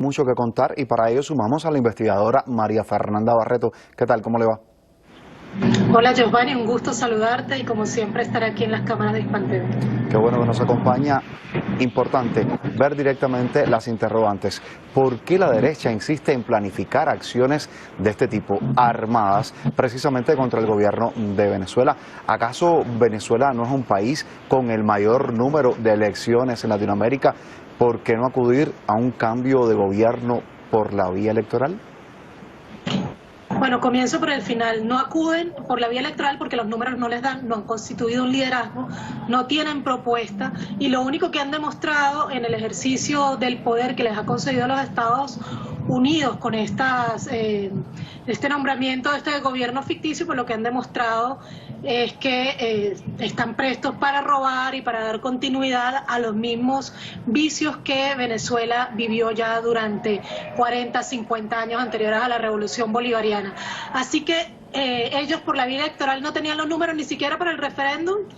Mucho que contar y para ello sumamos a la investigadora María Fernanda Barreto. ¿Qué tal? ¿Cómo le va? Hola Giovanni, un gusto saludarte y como siempre estar aquí en las cámaras de Hispantv. Qué bueno que nos acompaña. Importante ver directamente las interrogantes. ¿Por qué la derecha insiste en planificar acciones de este tipo, armadas, precisamente contra el gobierno de Venezuela? ¿Acaso Venezuela no es un país con el mayor número de elecciones en Latinoamérica? ¿Por qué no acudir a un cambio de gobierno por la vía electoral? Bueno, comienzo por el final. No acuden por la vía electoral porque los números no les dan, no han constituido un liderazgo, no tienen propuesta y lo único que han demostrado en el ejercicio del poder que les ha concedido los Estados Unidos con este nombramiento de este gobierno ficticio, pues lo que han demostrado es que están prestos para robar y para dar continuidad a los mismos vicios que Venezuela vivió ya durante 40, 50 años anteriores a la Revolución Bolivariana. Así que ellos por la vía electoral no tenían los números ni siquiera para el referéndum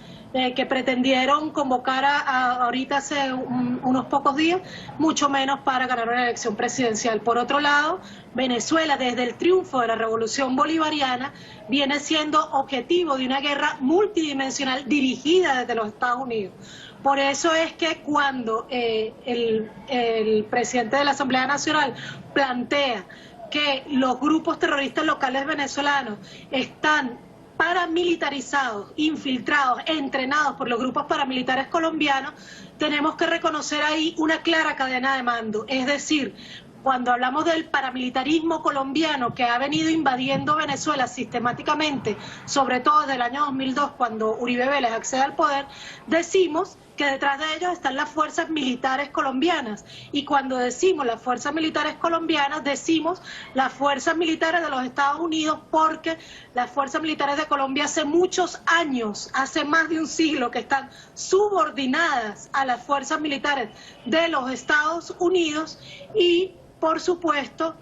que pretendieron convocar ahorita hace unos pocos días, mucho menos para ganar una elección presidencial. Por otro lado, Venezuela, desde el triunfo de la Revolución Bolivariana, viene siendo objetivo de una guerra multidimensional dirigida desde los Estados Unidos. Por eso es que cuando el presidente de la Asamblea Nacional plantea que los grupos terroristas locales venezolanos están paramilitarizados, infiltrados, entrenados por los grupos paramilitares colombianos, tenemos que reconocer ahí una clara cadena de mando. Es decir, cuando hablamos del paramilitarismo colombiano que ha venido invadiendo Venezuela sistemáticamente, sobre todo desde el año 2002, cuando Uribe Vélez accede al poder, decimos que detrás de ellos están las fuerzas militares colombianas. Y cuando decimos las fuerzas militares colombianas, decimos las fuerzas militares de los Estados Unidos, porque las fuerzas militares de Colombia hace muchos años, hace más de un siglo, que están subordinadas a las fuerzas militares de los Estados Unidos y, por supuesto,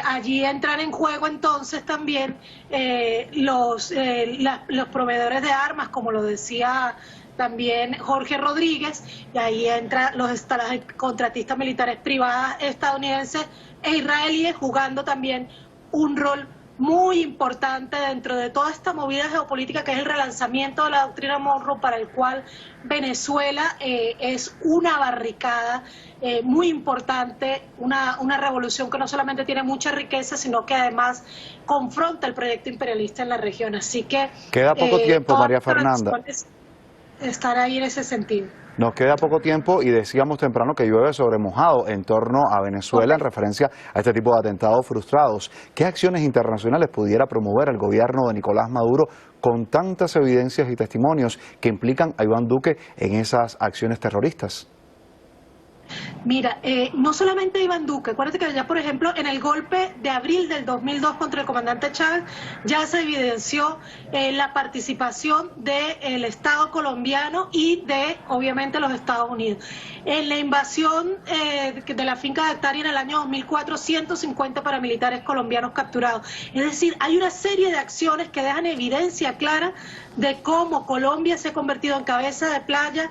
allí entran en juego entonces también los proveedores de armas, como lo decía también Jorge Rodríguez, y ahí entran las contratistas militares privadas estadounidenses e israelíes jugando también un rol muy importante dentro de toda esta movida geopolítica que es el relanzamiento de la doctrina Monroe, para el cual Venezuela es una barricada muy importante, una revolución que no solamente tiene mucha riqueza, sino que además confronta el proyecto imperialista en la región. Así que queda poco tiempo, María Fernanda. Estar ahí en ese sentido. Nos queda poco tiempo y decíamos temprano que llueve sobre mojado en torno a Venezuela en referencia a este tipo de atentados frustrados. ¿Qué acciones internacionales pudiera promover el gobierno de Nicolás Maduro con tantas evidencias y testimonios que implican a Iván Duque en esas acciones terroristas? Mira, no solamente Iván Duque, acuérdate que ya, por ejemplo, en el golpe de abril del 2002 contra el comandante Chávez ya se evidenció la participación del Estado colombiano y de, obviamente, los Estados Unidos. En la invasión de la finca de Actaria en el año 2004, 150 paramilitares colombianos capturados. Es decir, hay una serie de acciones que dejan evidencia clara de cómo Colombia se ha convertido en cabeza de playa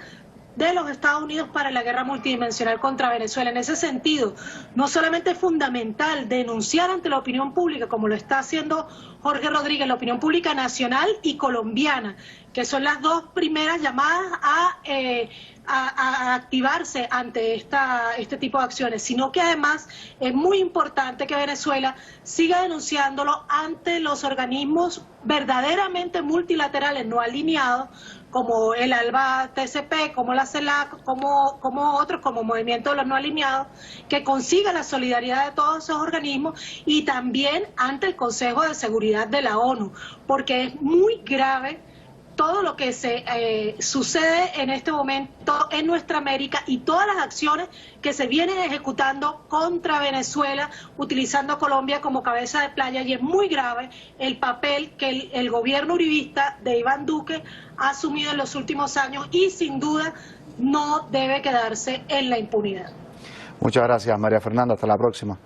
de los Estados Unidos para la guerra multidimensional contra Venezuela. En ese sentido, no solamente es fundamental denunciar ante la opinión pública, como lo está haciendo Jorge Rodríguez, la opinión pública nacional y colombiana, que son las dos primeras llamadas a activarse ante este tipo de acciones, sino que además es muy importante que Venezuela siga denunciándolo ante los organismos verdaderamente multilaterales no alineados, como el ALBA TCP, como la CELAC, como otros, como Movimiento de los No Alineados, que consiga la solidaridad de todos esos organismos, y también ante el Consejo de Seguridad de la ONU, porque es muy grave todo lo que sucede en este momento en nuestra América y todas las acciones que se vienen ejecutando contra Venezuela, utilizando a Colombia como cabeza de playa, y es muy grave el papel que el gobierno uribista de Iván Duque ha asumido en los últimos años y sin duda no debe quedarse en la impunidad. Muchas gracias, María Fernanda. Hasta la próxima.